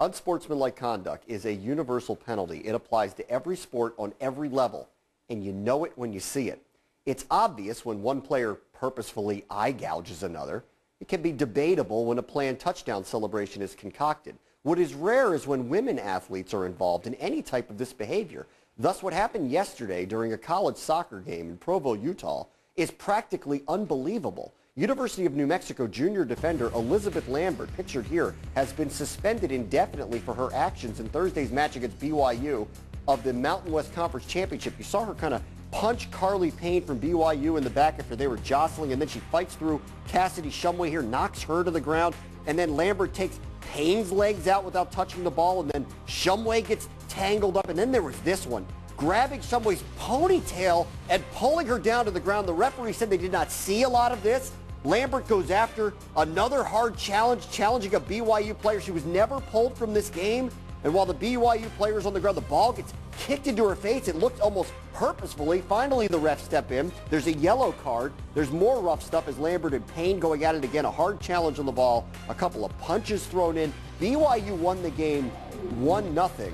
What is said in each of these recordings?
Unsportsmanlike conduct is a universal penalty. It applies to every sport on every level, and you know it when you see it. It's obvious when one player purposefully eye gouges another. It can be debatable when a planned touchdown celebration is concocted. What is rare is when women athletes are involved in any type of this behavior. Thus, what happened yesterday during a college soccer game in Provo, Utah, is practically unbelievable. University of New Mexico junior defender Elizabeth Lambert, pictured here, has been suspended indefinitely for her actions in Thursday's match against BYU of the Mountain West Conference Championship. You saw her kind of punch Carly Payne from BYU in the back after they were jostling, and then she fights through Cassidy Shumway here, knocks her to the ground, and then Lambert takes Payne's legs out without touching the ball, and then Shumway gets tangled up, and then there was this one, grabbing Shumway's ponytail and pulling her down to the ground. The referee said they did not see a lot of this. Lambert goes after another hard challenge, challenging a BYU player. She was never pulled from this game. And while the BYU player is on the ground, the ball gets kicked into her face. It looked almost purposefully. Finally, the refs step in. There's a yellow card. There's more rough stuff as Lambert and Payne going at it again. A hard challenge on the ball. A couple of punches thrown in. BYU won the game 1-0.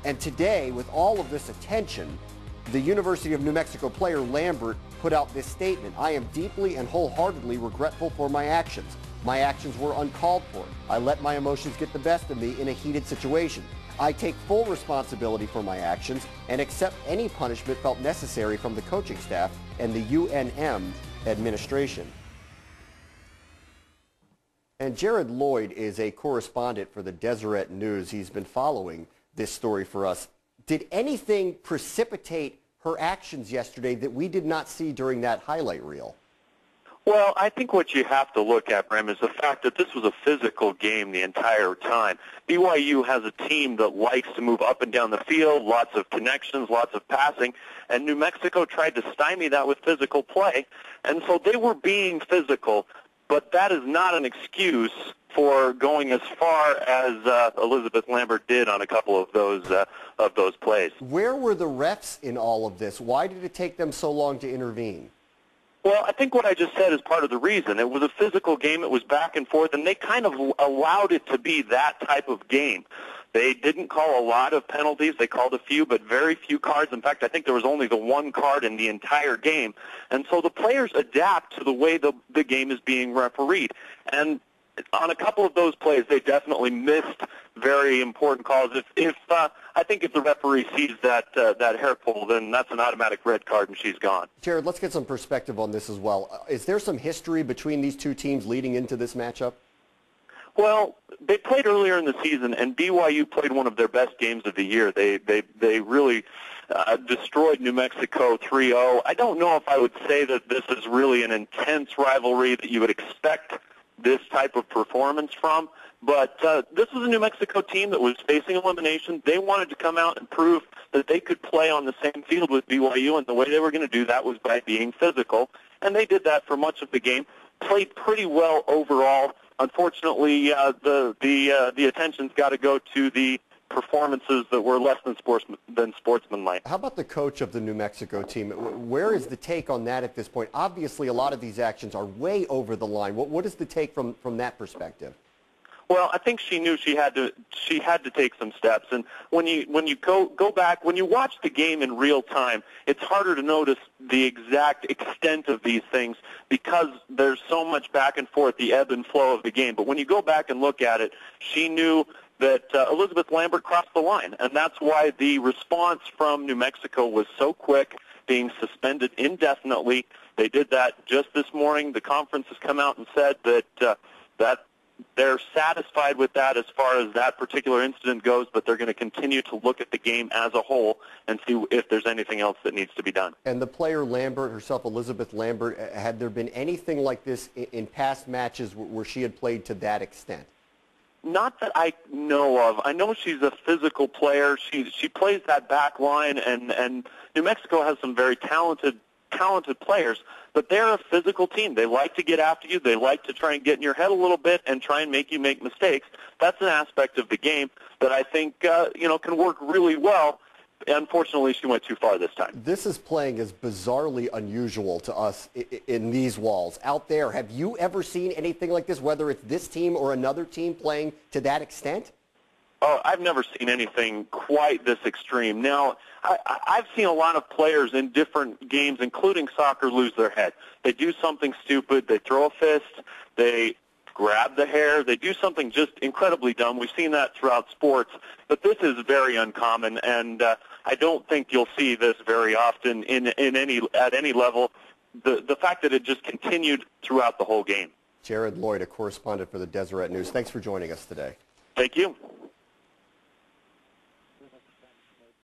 And today, with all of this attention, the University of New Mexico player Lambert put out this statement. I am deeply and wholeheartedly regretful for my actions. My actions were uncalled for. I let my emotions get the best of me in a heated situation. I take full responsibility for my actions and accept any punishment felt necessary from the coaching staff and the UNM administration. And Jared Lloyd is a correspondent for the Deseret News. He's been following this story for us. Did anything precipitate her actions yesterday that we did not see during that highlight reel? Well, I think what you have to look at, Bram, is the fact that this was a physical game the entire time. BYU has a team that likes to move up and down the field, lots of connections, lots of passing, and New Mexico tried to stymie that with physical play, and so they were being physical, but that is not an excuse for going as far as Elizabeth Lambert did on a couple of those plays. Where were the refs in all of this? Why did it take them so long to intervene? Well, I think what I just said is part of the reason. It was a physical game. It was back and forth, and they kind of allowed it to be that type of game. They didn't call a lot of penalties. They called a few, but very few cards. In fact, I think there was only the one card in the entire game. And so the players adapt to the way the game is being refereed. And on a couple of those plays, they definitely missed very important calls. I think if the referee sees that hair pull, then that's an automatic red card and she's gone. Jared, let's get some perspective on this as well. Is there some history between these two teams leading into this matchup? Well, they played earlier in the season, and BYU played one of their best games of the year. They really destroyed New Mexico 3-0. I don't know if I would say that this is really an intense rivalry that you would expect this type of performance from, but this was a New Mexico team that was facing elimination. They wanted to come out and prove that they could play on the same field with BYU, and the way they were going to do that was by being physical, and they did that for much of the game. Played pretty well overall. Unfortunately, the attention's got to go to the performances that were less than sportsmanlike. How about the coach of the New Mexico team? Where is the take on that at this point? Obviously, a lot of these actions are way over the line. What is the take from that perspective? Well, I think she knew she had to take some steps. And when you go back, when you watch the game in real time, it's harder to notice the exact extent of these things because there's so much back and forth, the ebb and flow of the game. But when you go back and look at it, she knew that Elizabeth Lambert crossed the line, and that's why the response from New Mexico was so quick, being suspended indefinitely. They did that just this morning. The conference has come out and said that they're satisfied with that as far as that particular incident goes, but they're going to continue to look at the game as a whole and see if there's anything else that needs to be done. And the player Lambert herself, Elizabeth Lambert, had there been anything like this in past matches where she had played to that extent? Not that I know of. I know she's a physical player. She plays that back line, and New Mexico has some very talented players, but they're a physical team. They like to get after you. They like to try and get in your head a little bit and try and make you make mistakes. That's an aspect of the game that I think can work really well. Unfortunately, she went too far this time. This is playing as bizarrely unusual to us in these walls. Out there, have you ever seen anything like this, whether it's this team or another team playing to that extent? Oh, I've never seen anything quite this extreme. Now, I've seen a lot of players in different games, including soccer, lose their head. They do something stupid. They throw a fist. They grab the hair. They do something just incredibly dumb. We've seen that throughout sports, but this is very uncommon, and I don't think you'll see this very often at any level. The fact that it just continued throughout the whole game. Jared Lloyd, a correspondent for the Deseret News. Thanks for joining us today. Thank you.